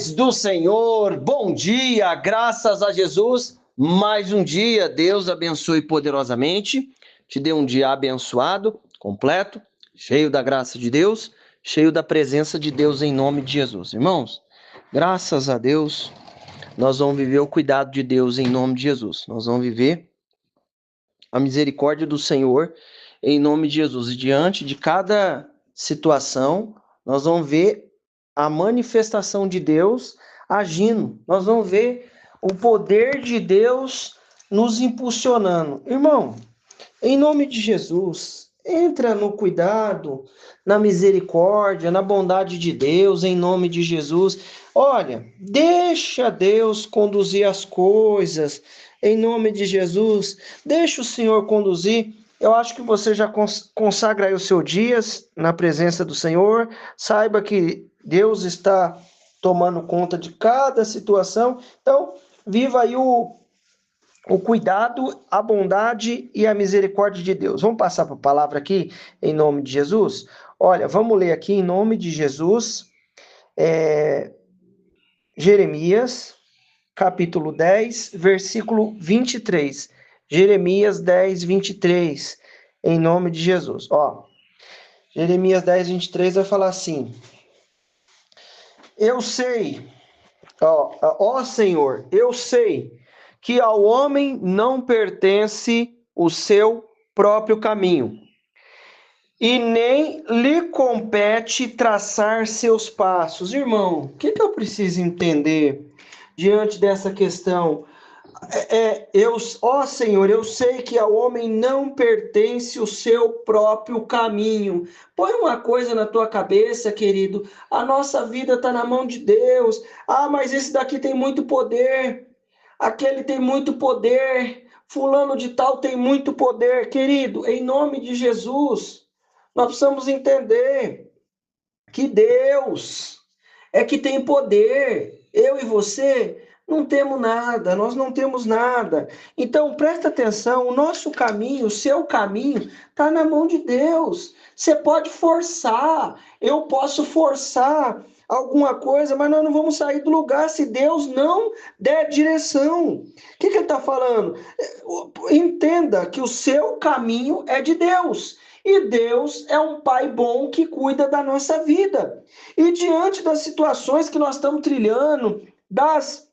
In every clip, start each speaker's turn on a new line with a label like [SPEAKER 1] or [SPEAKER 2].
[SPEAKER 1] paz do Senhor, bom dia, graças a Jesus, mais um dia, Deus abençoe poderosamente, te dê um dia abençoado, completo, cheio da graça de Deus, cheio da presença de Deus em nome de Jesus. Irmãos, graças a Deus, nós vamos viver o cuidado de Deus em nome de Jesus, nós vamos viver a misericórdia do Senhor em nome de Jesus, e diante de cada situação, nós vamos ver a manifestação de Deus agindo. Nós vamos ver o poder de Deus nos impulsionando. Irmão, em nome de Jesus, entra no cuidado, na misericórdia, na bondade de Deus, em nome de Jesus. Olha, deixa Deus conduzir as coisas, em nome de Jesus. Deixa o Senhor conduzir. Eu acho que você já consagra aí os seus dias na presença do Senhor. Saiba que Deus está tomando conta de cada situação. Então, viva aí o cuidado, a bondade e a misericórdia de Deus. Vamos passar para a palavra aqui, em nome de Jesus? Olha, vamos ler aqui em nome de Jesus, Jeremias, capítulo 10, versículo 23. Jeremias 10, 23, em nome de Jesus. Ó, Jeremias 10, 23 vai falar assim: Eu sei, ó Senhor, eu sei que ao homem não pertence o seu próprio caminho, e nem lhe compete traçar seus passos. Irmão, o que eu preciso entender diante dessa questão? Ó Senhor, eu sei que ao homem não pertence o seu próprio caminho. Põe uma coisa na tua cabeça, querido, a nossa vida está na mão de Deus. Ah, mas esse daqui tem muito poder, aquele tem muito poder, fulano de tal tem muito poder. Querido, em nome de Jesus, nós precisamos entender que Deus é que tem poder. Eu e você não temos nada, nós não temos nada. Então, presta atenção, o nosso caminho, o seu caminho, está na mão de Deus. Você pode forçar, eu posso forçar alguma coisa, mas nós não vamos sair do lugar se Deus não der direção. O que ele está falando? Entenda que o seu caminho é de Deus. E Deus é um pai bom que cuida da nossa vida. E diante das situações que nós estamos trilhando, das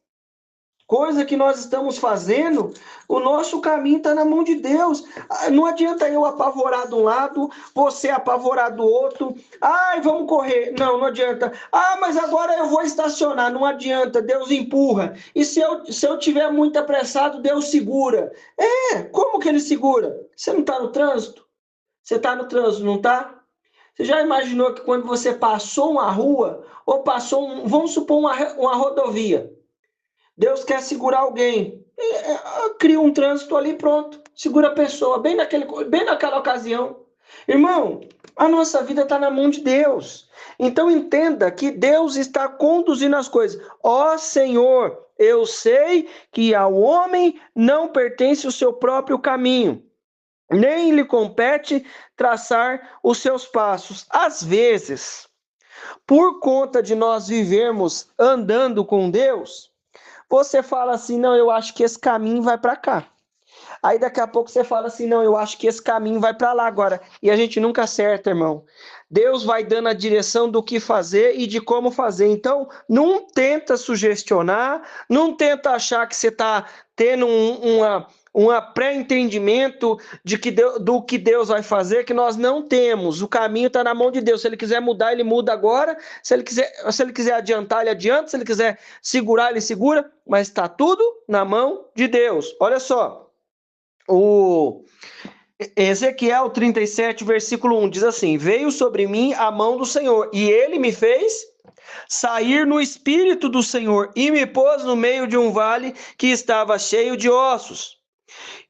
[SPEAKER 1] coisas que nós estamos fazendo, o nosso caminho está na mão de Deus. Não adianta eu apavorar de um lado, você apavorar do outro. Ai, vamos correr. Não, não adianta. Ah, mas agora eu vou estacionar. Não adianta, Deus empurra. E se eu tiver muito apressado, Deus segura. Como que ele segura? Você não está no trânsito? Você está no trânsito, não está? Você já imaginou que quando você passou uma rua, ou passou, vamos supor, uma rodovia, Deus quer segurar alguém, cria um trânsito ali, pronto, segura a pessoa, bem naquela ocasião. Irmão, a nossa vida está na mão de Deus. Então entenda que Deus está conduzindo as coisas. Ó Senhor, eu sei que ao homem não pertence o seu próprio caminho, nem lhe compete traçar os seus passos. Às vezes, por conta de nós vivermos andando com Deus, você fala assim, não, eu acho que esse caminho vai para cá. Aí daqui a pouco você fala assim, não, eu acho que esse caminho vai para lá agora. E a gente nunca acerta, irmão. Deus vai dando a direção do que fazer e de como fazer. Então, não tenta sugestionar, não tenta achar que você está tendo um pré-entendimento do que Deus vai fazer, que nós não temos. O caminho está na mão de Deus. Se ele quiser mudar, ele muda agora. Se ele quiser adiantar, ele adianta. Se ele quiser segurar, ele segura. Mas está tudo na mão de Deus. Olha só. O Ezequiel 37, versículo 1 diz assim: Veio sobre mim a mão do Senhor, e ele me fez sair no espírito do Senhor, e me pôs no meio de um vale que estava cheio de ossos,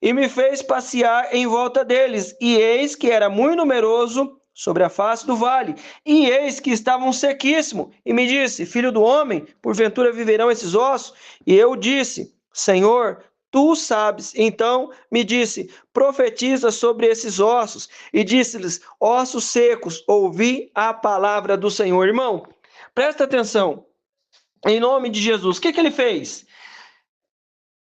[SPEAKER 1] e me fez passear em volta deles, e eis que era muito numeroso sobre a face do vale, e eis que estavam sequíssimos, e me disse: Filho do homem, porventura viverão esses ossos? E eu disse: Senhor, tu sabes. Então me disse: profetiza sobre esses ossos. E disse-lhes: ossos secos, ouvi a palavra do Senhor. Irmão, presta atenção. em nome de Jesus. O que ele fez?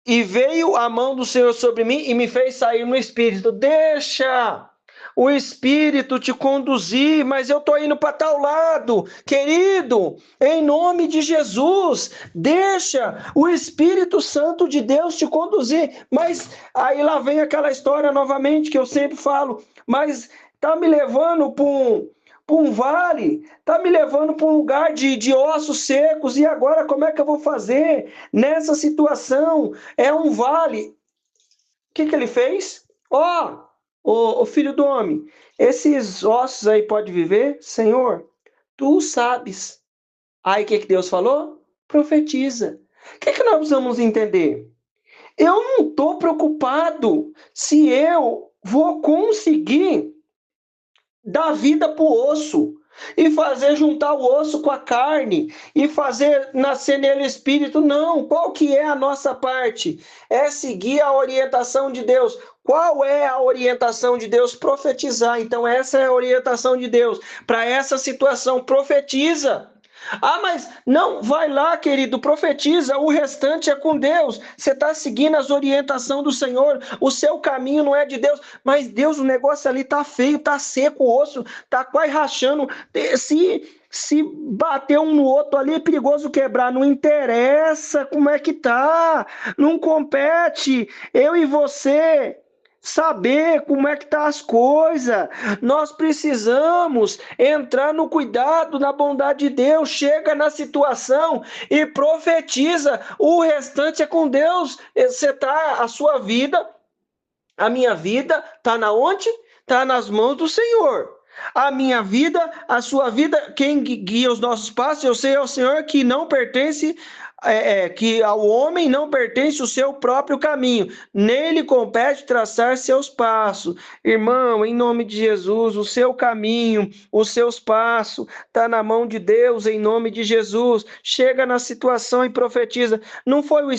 [SPEAKER 1] E veio a mão do Senhor sobre mim e me fez sair no Espírito. Deixa o Espírito te conduzir, mas eu estou indo para tal lado. Querido, em nome de Jesus, deixa o Espírito Santo de Deus te conduzir. Mas aí lá vem aquela história novamente que eu sempre falo, mas está me levando para um vale, está me levando para um lugar de ossos secos, e agora como é que eu vou fazer nessa situação? É um vale. O que ele fez? Ó, o filho do homem, esses ossos aí podem viver? Senhor, tu sabes. Aí o que Deus falou? Profetiza. O que nós precisamos entender? Eu não estou preocupado se eu vou conseguir dar vida para o osso e fazer juntar o osso com a carne e fazer nascer nele espírito. Não, qual que é a nossa parte? É seguir a orientação de Deus. Qual é a orientação de Deus? Profetizar. Então essa é a orientação de Deus para essa situação. Profetiza. Ah, mas não, vai lá, querido, profetiza, o restante é com Deus. Você está seguindo as orientações do Senhor, o seu caminho não é de Deus, mas Deus, o negócio ali tá feio, tá seco o osso, tá quase rachando. Se bater um no outro ali é perigoso quebrar, não interessa como é que tá, não compete. Eu e você saber como é que tá as coisas. Nós precisamos entrar no cuidado, na bondade de Deus. Chega na situação e profetiza. O restante é com Deus. Você tá, a sua vida, a minha vida, tá na onde? Tá nas mãos do Senhor. A minha vida, a sua vida, quem guia os nossos passos, eu sei, é o Senhor que não pertence, que ao homem não pertence o seu próprio caminho, nele compete traçar seus passos. Irmão, em nome de Jesus, o seu caminho, os seus passos, está na mão de Deus, em nome de Jesus. Chega na situação e profetiza. Não foi o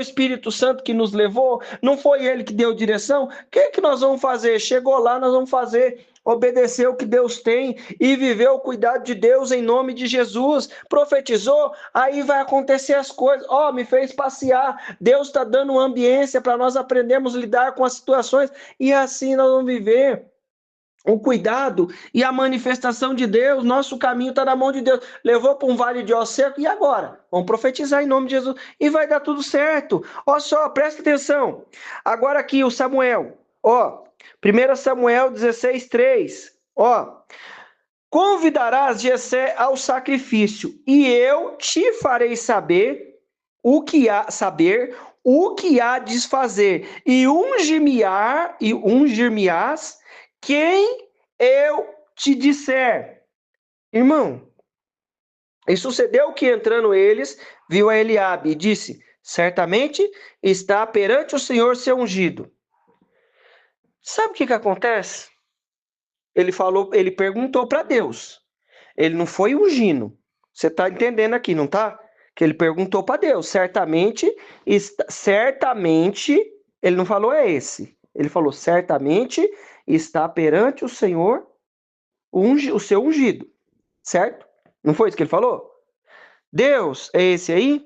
[SPEAKER 1] Espírito Santo que nos levou? Não foi ele que deu direção? O que nós vamos fazer? Chegou lá, nós vamos fazer. Obedecer o que Deus tem e viver o cuidado de Deus em nome de Jesus. Profetizou, aí vai acontecer as coisas. Me fez passear. Deus está dando uma ambiência para nós aprendermos a lidar com as situações e assim nós vamos viver o cuidado e a manifestação de Deus. Nosso caminho está na mão de Deus. Levou para um vale de ossos seco, e agora? Vamos profetizar em nome de Jesus e vai dar tudo certo. Só, presta atenção. Agora aqui o Samuel. 1 Samuel 16:3. Convidarás Jessé ao sacrifício, e eu te farei saber o que há de fazer, e ungir-me-ás quem eu te disser. Irmão, e sucedeu que entrando eles, viu a Eliabe e disse: certamente está perante o Senhor seu ungido. Sabe o que acontece? Ele perguntou para Deus. Ele não foi ungindo. Você está entendendo aqui, não tá? Que ele perguntou para Deus. Certamente, ele não falou é esse. Ele falou: certamente está perante o Senhor o seu ungido. Certo? Não foi isso que ele falou? Deus, é esse aí?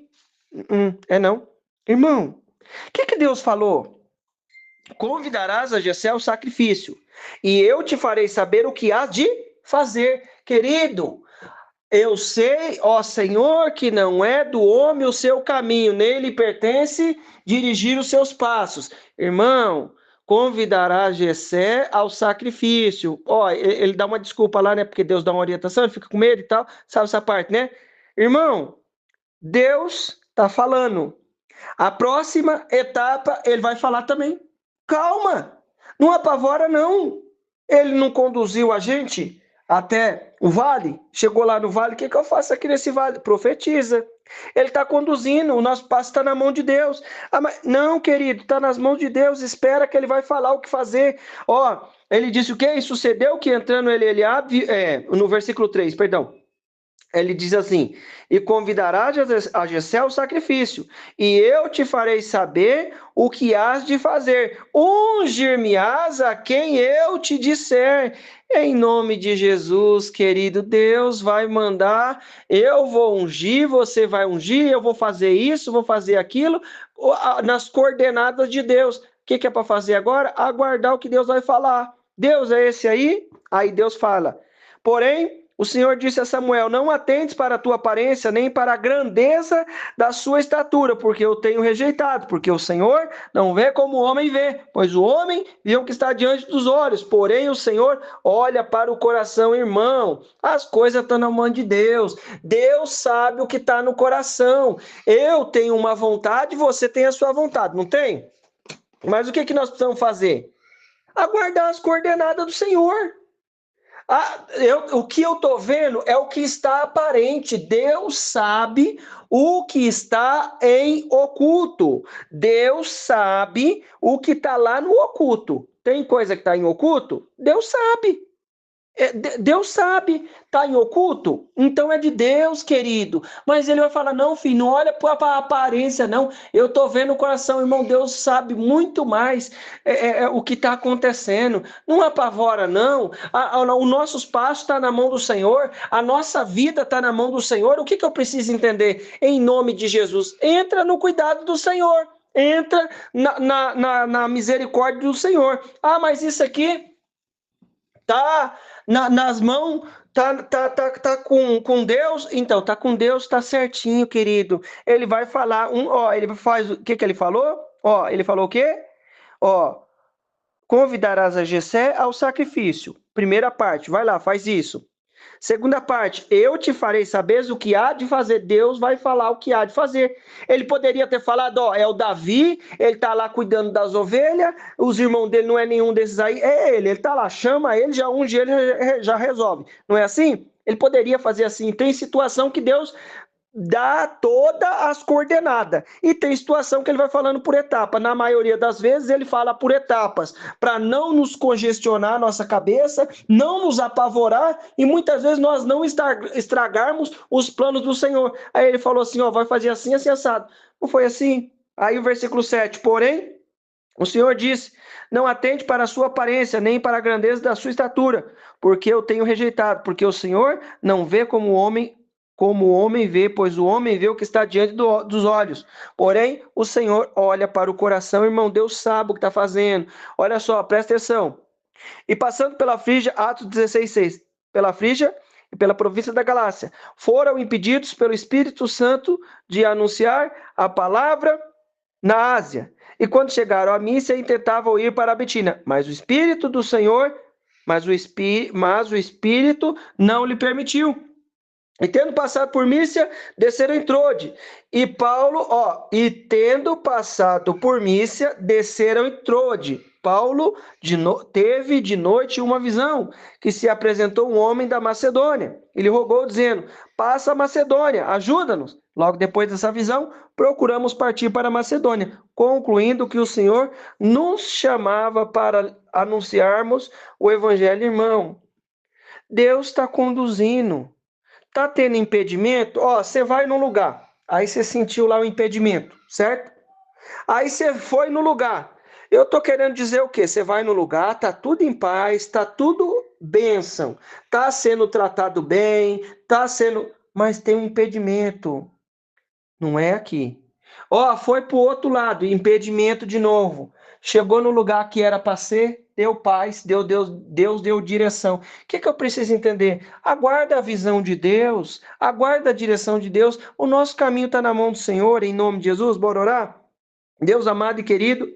[SPEAKER 1] É não. Irmão, o que Deus falou? Convidarás a Jessé ao sacrifício, e eu te farei saber o que hás de fazer. Querido, eu sei, ó Senhor, que não é do homem o seu caminho, nele pertence dirigir os seus passos. Irmão, convidará Jessé ao sacrifício. Ele dá uma desculpa lá, né? Porque Deus dá uma orientação, ele fica com medo e tal. Sabe essa parte, né? Irmão, Deus está falando. A próxima etapa, ele vai falar também. Calma, não apavora não. Ele não conduziu a gente até o vale? Chegou lá no vale, o que eu faço aqui nesse vale? Profetiza. Ele está conduzindo, o nosso passo está na mão de Deus. Mas não, querido, está nas mãos de Deus, espera que ele vai falar o que fazer. Ele disse o quê? E sucedeu que entrando Eliabe, no versículo 3, perdão. Ele diz assim: e convidarás a Jessé ao sacrifício, e eu te farei saber o que hás de fazer. Ungir-me-ás a quem eu te disser. Em nome de Jesus, querido, Deus vai mandar, eu vou ungir, você vai ungir, eu vou fazer isso, vou fazer aquilo, nas coordenadas de Deus. O que é para fazer agora? Aguardar o que Deus vai falar. Deus é esse aí? Aí Deus fala. Porém, o Senhor disse a Samuel: não atentes para a tua aparência, nem para a grandeza da sua estatura, porque eu tenho rejeitado. Porque o Senhor não vê como o homem vê, pois o homem vê o que está diante dos olhos. Porém, o Senhor olha para o coração, irmão. As coisas estão na mão de Deus. Deus sabe o que está no coração. Eu tenho uma vontade, você tem a sua vontade, não tem? Mas o que nós precisamos fazer? Aguardar as coordenadas do Senhor. O que eu estou vendo é o que está aparente. Deus sabe o que está em oculto. Deus sabe o que está lá no oculto. Tem coisa que está em oculto? Deus sabe. Deus sabe, está em oculto? Então é de Deus, querido. Mas ele vai falar: não, filho, não olha para a aparência, não. Eu estou vendo o coração, irmão. Deus sabe muito mais o que está acontecendo. Não apavora, não. O nosso passo está na mão do Senhor, a nossa vida está na mão do Senhor. O que eu preciso entender? Em nome de Jesus, entra no cuidado do Senhor. Entra na misericórdia do Senhor. Ah, mas isso aqui tá nas mãos, tá com Deus, então tá com Deus, tá certinho, querido. Ele vai falar, ele faz, o que ele falou? Ele falou o quê? Convidarás a Jessé ao sacrifício. Primeira parte, vai lá, faz isso. Segunda parte, eu te farei saber o que há de fazer. Deus vai falar o que há de fazer. Ele poderia ter falado, é o Davi, ele tá lá cuidando das ovelhas, os irmãos dele não é nenhum desses aí, é ele tá lá, chama ele, já unge ele, já resolve. Não é assim? Ele poderia fazer assim. Tem situação que Deus dá todas as coordenadas. E tem situação que ele vai falando por etapa. Na maioria das vezes ele fala por etapas, para não nos congestionar a nossa cabeça, não nos apavorar e muitas vezes nós não estragarmos os planos do Senhor. Aí ele falou assim, vai fazer assim, assim, assado. Não foi assim? Aí o versículo 7, porém, o Senhor disse, não atente para a sua aparência, nem para a grandeza da sua estatura, porque eu tenho rejeitado, porque o Senhor não vê como o homem vê, pois o homem vê o que está diante dos olhos. Porém, o Senhor olha para o coração, irmão, Deus sabe o que está fazendo. Olha só, presta atenção. E passando pela Frígia, Atos 16:6, pela Frígia e pela província da Galácia, foram impedidos pelo Espírito Santo de anunciar a palavra na Ásia. E quando chegaram a Mísia, tentavam ir para a Betina, mas o Espírito do Senhor, mas o Espírito não lhe permitiu. E tendo passado por Mísia, desceram em Trode. E Paulo, e tendo passado por Mísia, desceram em Trode. Paulo teve de noite uma visão, que se apresentou um homem da Macedônia. Ele rogou, dizendo, passa a Macedônia, ajuda-nos. Logo depois dessa visão, procuramos partir para a Macedônia, concluindo que o Senhor nos chamava para anunciarmos o evangelho, irmão. Deus está conduzindo. Tá tendo impedimento? Você vai no lugar. Aí você sentiu lá o impedimento, certo? Aí você foi no lugar. Eu tô querendo dizer o quê? Você vai no lugar, tá tudo em paz, tá tudo bênção. Tá sendo tratado bem, mas tem um impedimento. Não é aqui. Foi pro outro lado, impedimento de novo. Chegou no lugar que era para ser, deu paz, Deus deu direção. O que eu preciso entender? Aguarda a visão de Deus, aguarda a direção de Deus. O nosso caminho está na mão do Senhor, em nome de Jesus. Bora orar? Deus amado e querido,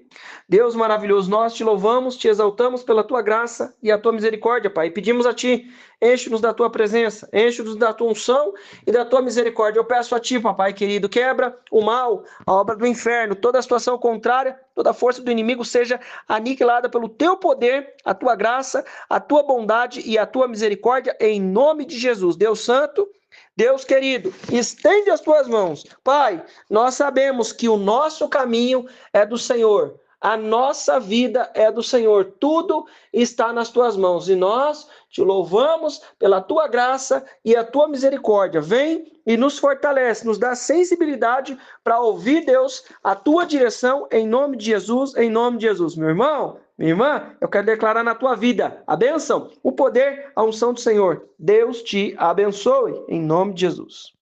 [SPEAKER 1] Deus maravilhoso, nós te louvamos, te exaltamos pela tua graça e a tua misericórdia, Pai. E pedimos a ti, enche-nos da tua presença, enche-nos da tua unção e da tua misericórdia. Eu peço a ti, papai querido, quebra o mal, a obra do inferno, toda a situação contrária, toda a força do inimigo seja aniquilada pelo teu poder, a tua graça, a tua bondade e a tua misericórdia, em nome de Jesus. Deus Santo, Deus querido, estende as tuas mãos. Pai, nós sabemos que o nosso caminho é do Senhor. A nossa vida é do Senhor, tudo está nas tuas mãos e nós te louvamos pela tua graça e a tua misericórdia. Vem e nos fortalece, nos dá sensibilidade para ouvir, Deus, a tua direção em nome de Jesus, em nome de Jesus. Meu irmão, minha irmã, eu quero declarar na tua vida a bênção, o poder, a unção do Senhor. Deus te abençoe, em nome de Jesus.